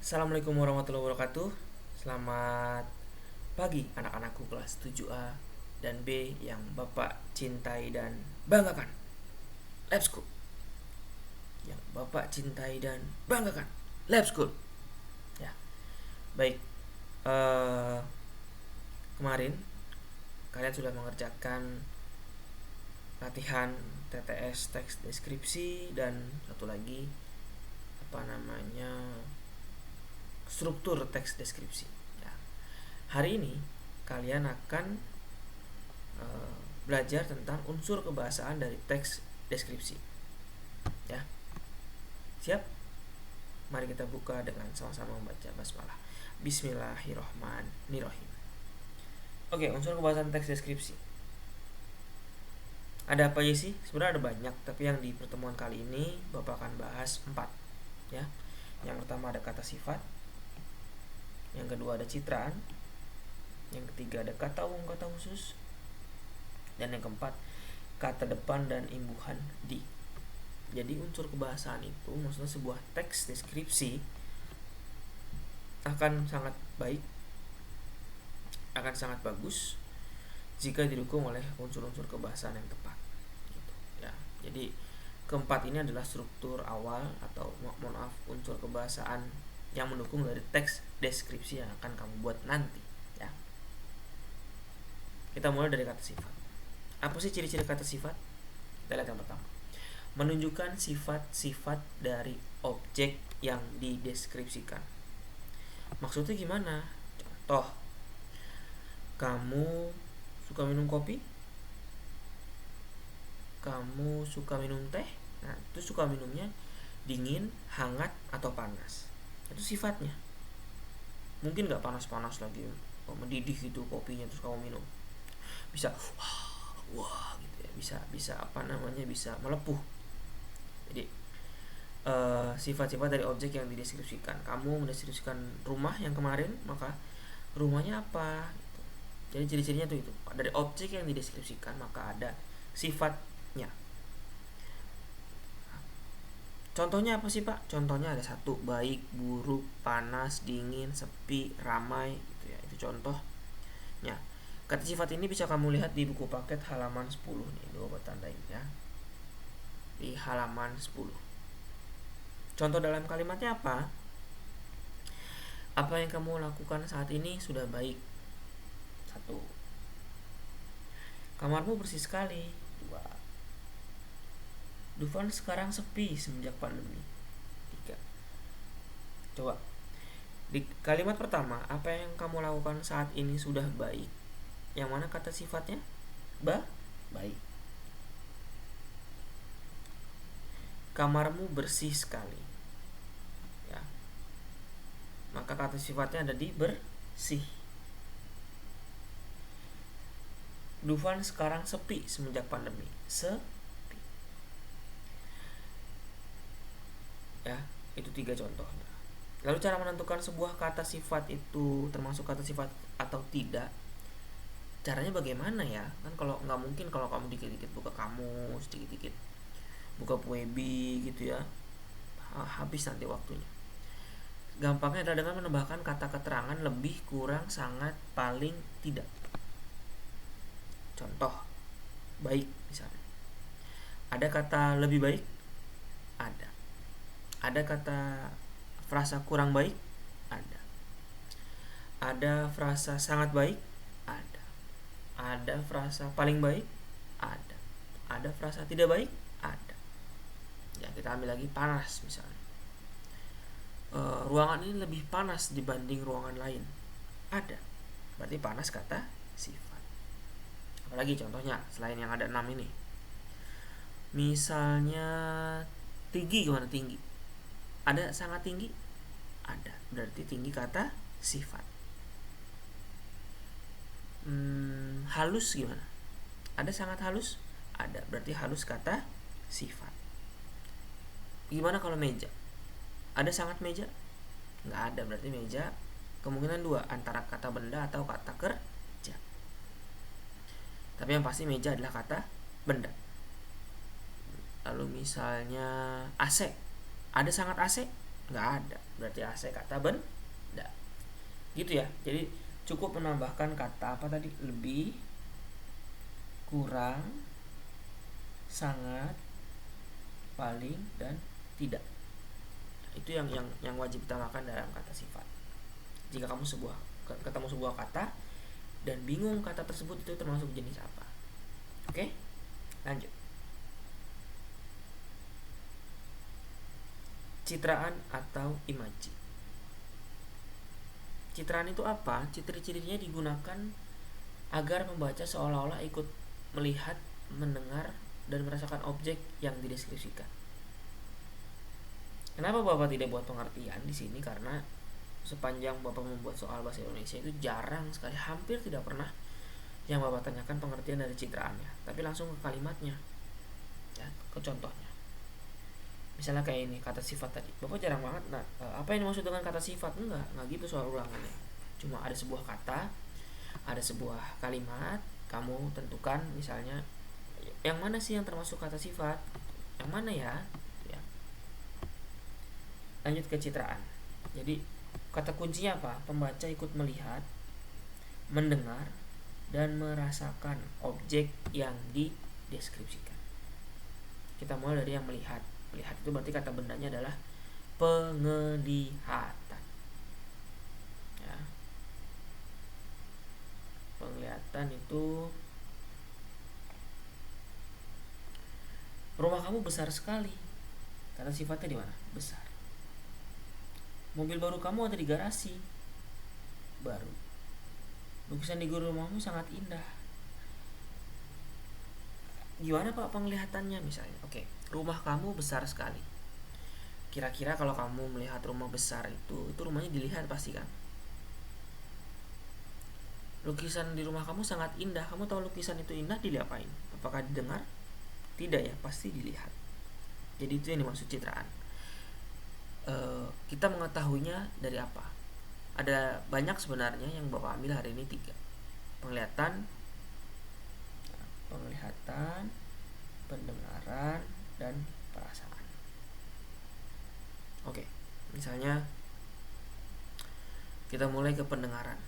Assalamualaikum warahmatullahi wabarakatuh. Selamat pagi anak-anakku kelas 7A dan B yang Bapak cintai dan banggakan. Let's go. Yang Bapak cintai dan banggakan. Let's go. Ya. Baik. Kemarin kalian sudah mengerjakan latihan TTS teks deskripsi dan satu lagi struktur teks deskripsi. Ya. Hari ini kalian akan belajar tentang unsur kebahasaan dari teks deskripsi. Ya, siap? Mari kita buka dengan sama-sama membaca basmalah. Bismillahirrohmanirrohim. Oke, unsur kebahasaan teks deskripsi. Ada apa aja sih? Sebenarnya ada banyak, tapi yang di pertemuan kali ini Bapak akan bahas 4. Ya. Yang pertama ada kata sifat, yang kedua ada citraan, yang ketiga ada kata umum kata khusus, dan yang keempat kata depan dan imbuhan di. Jadi unsur kebahasaan itu maksudnya sebuah teks deskripsi akan sangat baik, akan sangat bagus jika didukung oleh unsur-unsur kebahasaan yang tepat gitu. Ya, jadi keempat ini adalah struktur awal atau unsur kebahasaan yang mendukung dari teks deskripsi yang akan kamu buat nanti ya. Kita mulai dari kata sifat. Apa sih ciri-ciri kata sifat? Kita lihat yang pertama. Menunjukkan sifat-sifat dari objek yang dideskripsikan. Maksudnya gimana? Contoh, kamu suka minum kopi? Kamu suka minum teh? Nah, itu suka minumnya dingin, hangat, atau panas. Itu sifatnya. Mungkin gak panas-panas lagi, mendidih gitu kopinya terus kamu minum. Bisa wah gitu ya, bisa bisa melepuh. Jadi sifat-sifat dari objek yang dideskripsikan. Kamu mendeskripsikan rumah yang kemarin, maka rumahnya apa? Jadi ciri-cirinya tuh itu. Dari objek yang dideskripsikan maka ada sifatnya. Contohnya apa sih Pak? Contohnya ada 1, baik, buruk, panas, dingin, sepi, ramai gitu ya. Itu contohnya. Kata sifat ini bisa kamu lihat di buku paket halaman 10 nih. Bapak tandain ya. Di halaman 10. Contoh dalam kalimatnya apa? Apa yang kamu lakukan saat ini sudah baik. 1. Kamarmu bersih sekali. 2. Dufan sekarang sepi semenjak pandemi. 3. Coba di kalimat pertama, apa yang kamu lakukan saat ini sudah baik. Yang mana kata sifatnya? Baik. Kamarmu bersih sekali. Ya. Maka kata sifatnya ada di bersih. Dufan sekarang sepi semenjak pandemi. Sepi. Ya, itu 3 contoh. Lalu cara menentukan sebuah kata sifat itu termasuk kata sifat atau tidak, caranya bagaimana ya? Kan kalau nggak mungkin kalau kamu dikit-dikit buka kamus, dikit-dikit buka Puebi gitu ya, habis nanti waktunya. Gampangnya adalah dengan menambahkan kata keterangan lebih, kurang, sangat, paling, tidak. Contoh, baik misalnya. Ada kata lebih baik? Ada. Ada kata frasa kurang baik? Ada. Ada frasa sangat baik? Ada. Ada frasa paling baik? Ada. Ada frasa tidak baik? Ada. Ya, kita ambil lagi panas misalnya. Ruangan ini lebih panas dibanding ruangan lain. Ada. Berarti panas kata sifat. Apalagi contohnya selain yang ada 6 ini. Misalnya tinggi, gimana tinggi? Ada sangat tinggi? Ada. Berarti tinggi kata sifat. Halus gimana? Ada sangat halus? Ada. Berarti halus kata sifat. Gimana kalau meja? Ada sangat meja? Nggak ada. Berarti meja kemungkinan 2, antara kata benda atau kata kerja. Tapi yang pasti meja adalah kata benda. Lalu misalnya AC. Ada sangat AC? nggak ada, berarti AC kata benda. Gitu ya. Jadi cukup menambahkan kata apa tadi? Lebih, kurang, sangat, paling, dan tidak. Itu yang wajib ditambahkan dalam kata sifat. Jika kamu ketemu sebuah kata dan bingung kata tersebut itu termasuk jenis apa. Oke? Lanjut. Citraan atau imaji. Citraan itu apa? Ciri-cirinya digunakan agar pembaca seolah-olah ikut melihat, mendengar, dan merasakan objek yang dideskripsikan. Kenapa Bapak tidak buat pengertian di sini? Karena sepanjang Bapak membuat soal bahasa Indonesia itu jarang sekali, hampir tidak pernah yang Bapak tanyakan pengertian dari citraannya, tapi langsung ke kalimatnya, ya, ke contohnya. Misalnya kayak ini, kata sifat tadi, Bapak jarang banget, apa yang dimaksud dengan kata sifat? Enggak gitu soal ulangannya. Cuma ada sebuah kata, ada sebuah kalimat, kamu tentukan misalnya yang mana sih yang termasuk kata sifat, yang mana ya. Lanjut ke citraan. Jadi kata kuncinya apa? Pembaca ikut melihat, mendengar, dan merasakan objek yang dideskripsikan. Kita mulai dari yang melihat. Melihat itu berarti kata bendanya adalah penglihatan. Ya. Penglihatan itu, rumah kamu besar sekali. Kata sifatnya di mana? Besar. Mobil baru kamu ada di garasi. Baru. Lukisan di rumahmu sangat indah. Gimana Pak penglihatannya misalnya? Oke, rumah kamu besar sekali. Kira-kira kalau kamu melihat rumah besar itu rumahnya dilihat pasti kan? Lukisan di rumah kamu sangat indah. Kamu tahu lukisan itu indah diapain? Apakah didengar? Tidak ya, pasti dilihat. Jadi itu yang dimaksud citraan. Kita mengetahuinya dari apa? Ada banyak sebenarnya, yang Bapak ambil hari ini 3. Penglihatan, pendengaran, dan perasaan. Oke, misalnya kita mulai ke pendengaran.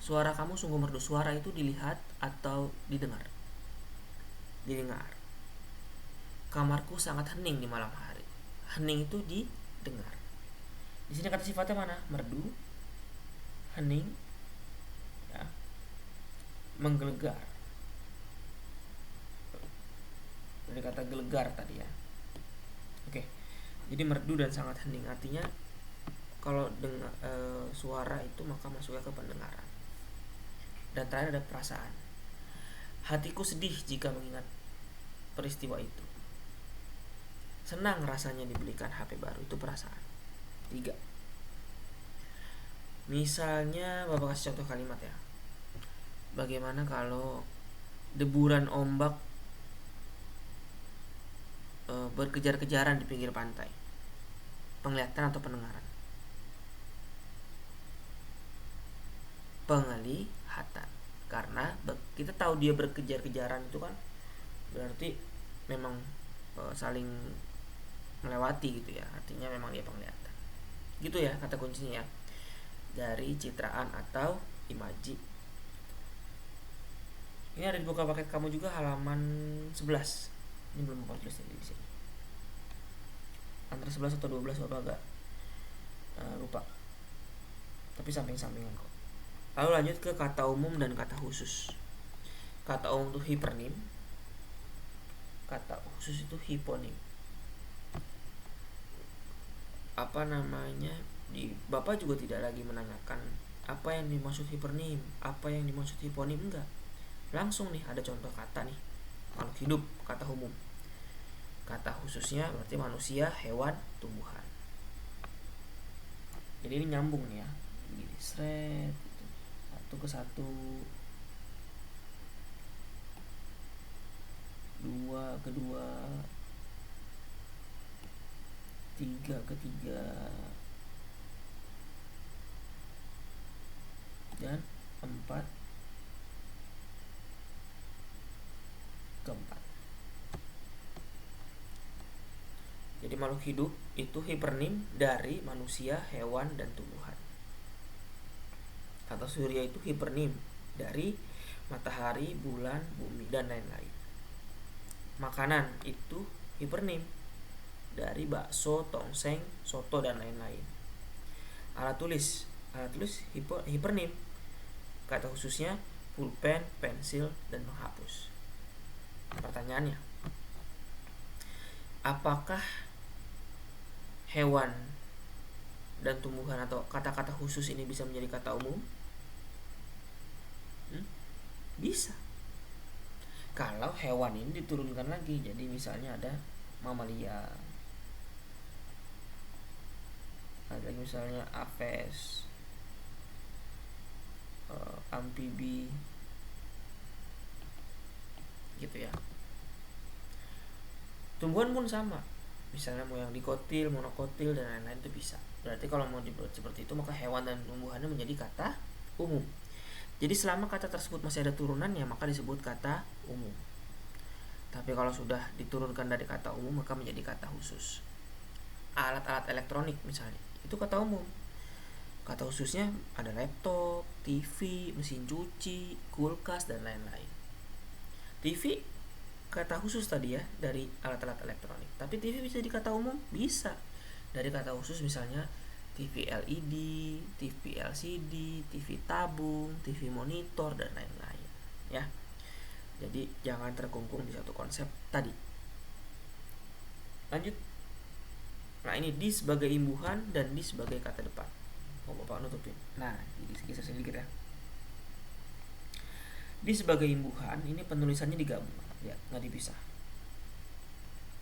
Suara kamu sungguh merdu. Suara itu dilihat atau didengar? Didengar. Kamarku sangat hening di malam hari. Hening itu didengar. Di sini kata sifatnya mana? Merdu, hening, ya, menggelegar. Dari kata gelegar tadi ya. Oke. Jadi merdu dan sangat hening, artinya kalau dengar suara itu maka masuknya ke pendengaran. Dan terakhir ada perasaan. Hatiku sedih jika mengingat peristiwa itu. Senang rasanya dibelikan HP baru, itu perasaan. 3. Misalnya Bapak kasih contoh kalimat ya. Bagaimana kalau deburan ombak berkejar-kejaran di pinggir pantai? Penglihatan atau pendengaran? Penglihatan. Karena kita tahu dia berkejar-kejaran itu kan berarti memang saling melewati gitu ya. Artinya memang dia penglihatan. Gitu ya kata kuncinya ya. Dari citraan atau imaji. Ini ada di buka paket kamu juga, halaman 11. Ini belum Bapak tulis di sini. Antara 11 atau 12 Bapak agak lupa. Tapi samping-sampingan kok. Lalu lanjut ke kata umum dan kata khusus. Kata umum itu hipernim. Kata khusus itu hiponim. Bapak juga tidak lagi menanyakan apa yang dimaksud hipernim, apa yang dimaksud hiponim, enggak. Langsung nih ada contoh kata nih. Makhluk hidup, kata umum. Kata khususnya berarti manusia, hewan, tumbuhan. Jadi ini nyambung nih ya. Gini, seret gitu. Satu ke satu, 2 ke 2, 3 ke 3, dan 4 ke 4. Jadi makhluk hidup itu hipernim dari manusia, hewan, dan tumbuhan. Kata surya itu hipernim dari matahari, bulan, bumi, dan lain-lain. Makanan itu hipernim dari bakso, tongseng, soto, dan lain-lain. Alat tulis hipernim. Kata khususnya pulpen, pensil, dan penghapus. Pertanyaannya, apakah hewan dan tumbuhan atau kata-kata khusus ini bisa menjadi kata umum? Bisa. Kalau hewan ini diturunkan lagi, jadi misalnya ada mamalia, ada misalnya aves, amfibi, gitu ya. Tumbuhan pun sama, misalnya mau yang dikotil, monokotil, dan lain-lain itu bisa. Berarti kalau mau dibuat seperti itu, maka hewan dan tumbuhannya menjadi kata umum. Jadi selama kata tersebut masih ada turunannya, maka disebut kata umum. Tapi kalau sudah diturunkan dari kata umum, maka menjadi kata khusus. Alat-alat elektronik misalnya, itu kata umum. Kata khususnya ada laptop, TV, mesin cuci, kulkas, dan lain-lain. TV kata khusus tadi ya, dari alat-alat elektronik. Tapi TV bisa jadi kata umum? Bisa. Dari kata khusus misalnya TV LED, TV LCD, TV tabung, TV monitor, dan lain-lain ya. Jadi jangan terkungkung di satu konsep tadi. Lanjut. Nah, ini di sebagai imbuhan dan di sebagai kata depan. Oh, Bapak nutupin. Nah, geser sedikit ya. Di sebagai imbuhan ini penulisannya digabung ya, nggak dipisah.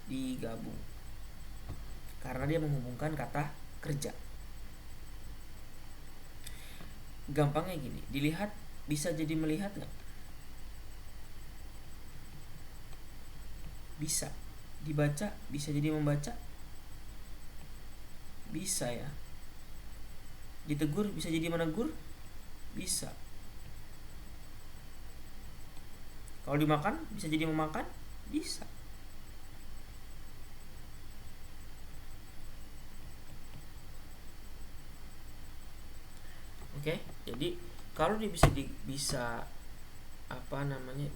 Digabung. Karena dia menghubungkan kata kerja. Gampangnya gini, dilihat bisa jadi melihat nggak? Bisa. Dibaca bisa jadi membaca? Bisa ya. Ditegur bisa jadi menegur? Bisa. Kalau dimakan bisa jadi memakan? Bisa. Oke, jadi kalau dia bisa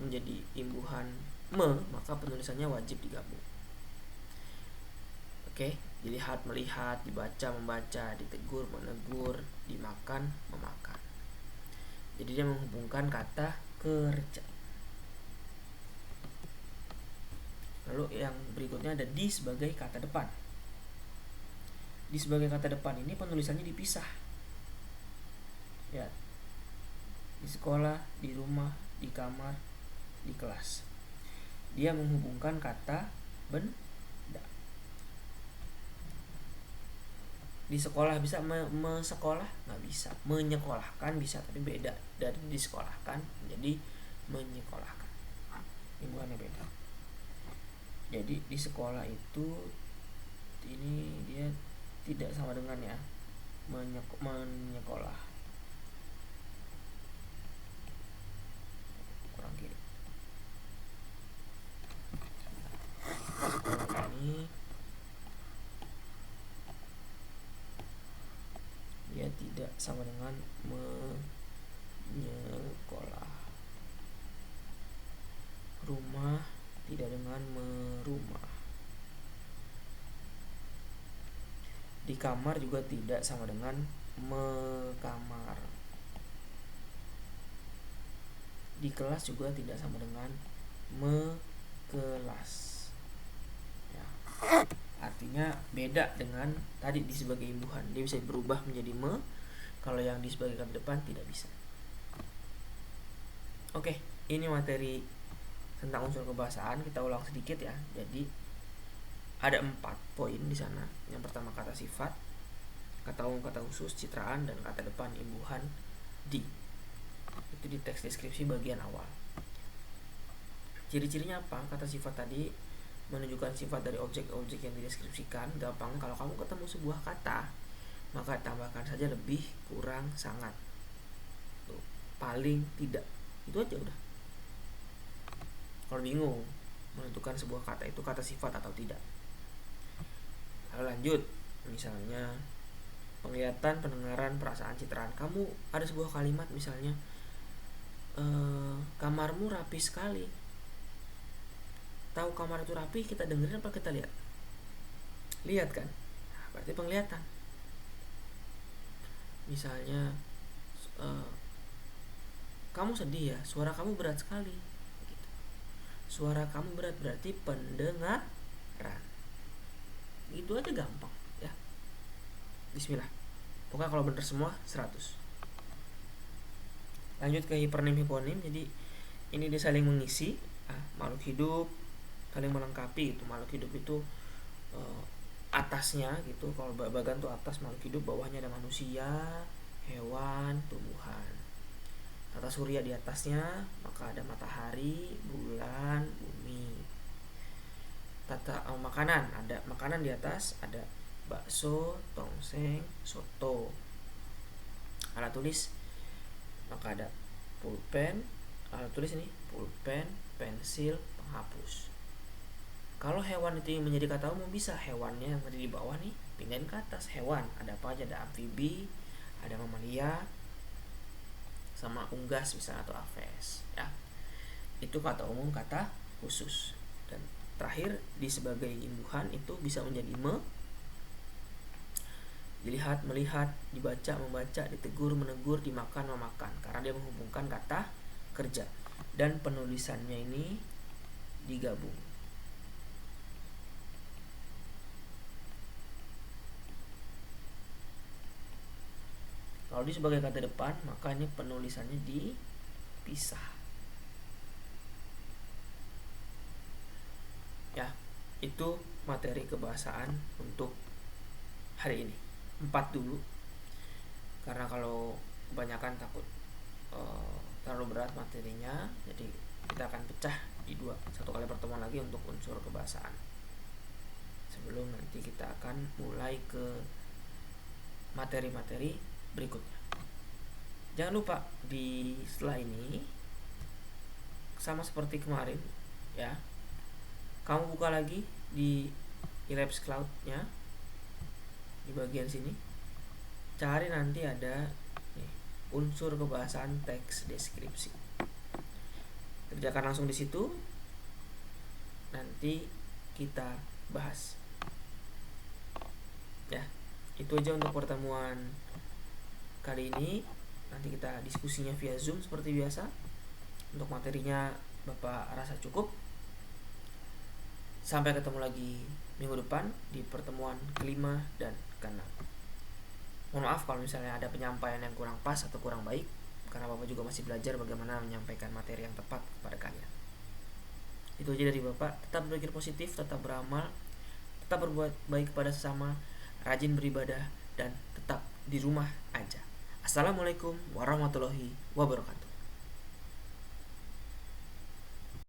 menjadi imbuhan maka penulisannya wajib digabung. Oke, dilihat melihat, dibaca membaca, ditegur menegur, dimakan memakan. Jadi dia menghubungkan kata kerja. Lalu yang berikutnya ada di sebagai kata depan. Di sebagai kata depan ini penulisannya dipisah. Ya, di sekolah, di rumah, di kamar, di kelas. Dia menghubungkan kata benda. Di sekolah bisa sekolah? Nggak bisa. Menyekolahkan bisa, tapi beda dari disekolahkan menjadi menyekolahkan. Imbuhannya beda. Jadi di sekolah itu ini dia tidak sama dengan ya menyekolah. Ini dia tidak sama dengan menyekolah. Rumah tidak dengan merumah. Di kamar juga tidak sama dengan mekamar. Di kelas juga tidak sama dengan kelas. Artinya beda dengan tadi di sebagai imbuhan. Dia bisa berubah menjadi kalau yang di sebagai kata depan tidak bisa. Oke, ini materi tentang unsur kebahasaan. Kita ulang sedikit ya. Jadi ada 4 poin di sana. Yang pertama kata sifat, kata umum, kata khusus, citraan, dan kata depan imbuhan di. Itu di teks deskripsi bagian awal. Ciri-cirinya apa? Kata sifat tadi menunjukkan sifat dari objek-objek yang dideskripsikan. Gampang, kalau kamu ketemu sebuah kata, maka tambahkan saja lebih, kurang, sangat. Tuh, paling, tidak. Itu aja udah. Kalau bingung menentukan sebuah kata itu kata sifat atau tidak. Lalu lanjut, misalnya penglihatan, pendengaran, perasaan, citraan. Kamu ada sebuah kalimat misalnya, kamarmu rapi sekali. Tahu kamar itu rapi, kita dengerin apa kita lihat? Lihat kan? Nah, berarti penglihatan. Misalnya, kamu sedih ya, suara kamu berat sekali. Gitu. Suara kamu berat berarti pendengaran. Itu aja gampang ya. Bismillah. Pokoknya kalau bener semua 100. Lanjut ke hipernim hiponim. Jadi ini dia saling mengisi. Makhluk hidup saling melengkapi itu. Makhluk hidup itu atasnya gitu, kalau bagan tuh atas makhluk hidup, bawahnya ada manusia, hewan, tumbuhan. Tata surya di atasnya, maka ada matahari, bulan, bumi. Tata makanan, ada makanan di atas, ada bakso, tongseng, soto. Alat tulis, maka ada pulpen, alat tulis ini pulpen, pensil, penghapus. Kalau hewan itu menjadi kata umum, bisa hewannya yang ada di bawah nih pindahin ke atas. Hewan ada apa aja, ada amfibi, ada mamalia, sama unggas misalnya, atau aves ya. Itu kata umum, kata khusus. Dan terakhir di sebagai imbuhan itu bisa menjadi dilihat, melihat, dibaca, membaca, ditegur, menegur, dimakan, memakan, karena dia menghubungkan kata kerja. Dan penulisannya ini digabung. Kalau di sebagai kata depan, maka ini penulisannya dipisah. Ya, itu materi kebahasaan untuk hari ini. 4 dulu. Karena kalau kebanyakan takut terlalu berat materinya, jadi kita akan pecah di 2. Satu kali pertemuan lagi untuk unsur kebahasaan. Sebelum nanti kita akan mulai ke materi-materi berikutnya. Jangan lupa di setelah ini, sama seperti kemarin ya, kamu buka lagi di Elapse Cloud-nya, di bagian sini cari, nanti ada nih, unsur kebahasaan teks deskripsi. Kerjakan langsung di situ, nanti kita bahas ya. Itu aja untuk pertemuan kali ini. Nanti kita diskusinya via Zoom seperti biasa. Untuk materinya Bapak rasa cukup. Sampai ketemu lagi minggu depan di pertemuan kelima dan keenam. Mohon maaf kalau misalnya ada penyampaian yang kurang pas atau kurang baik, karena Bapak juga masih belajar bagaimana menyampaikan materi yang tepat kepada kalian. Itu aja dari Bapak. Tetap berpikir positif, tetap beramal, tetap berbuat baik kepada sesama, rajin beribadah, dan tetap di rumah aja. Assalamualaikum warahmatullahi wabarakatuh.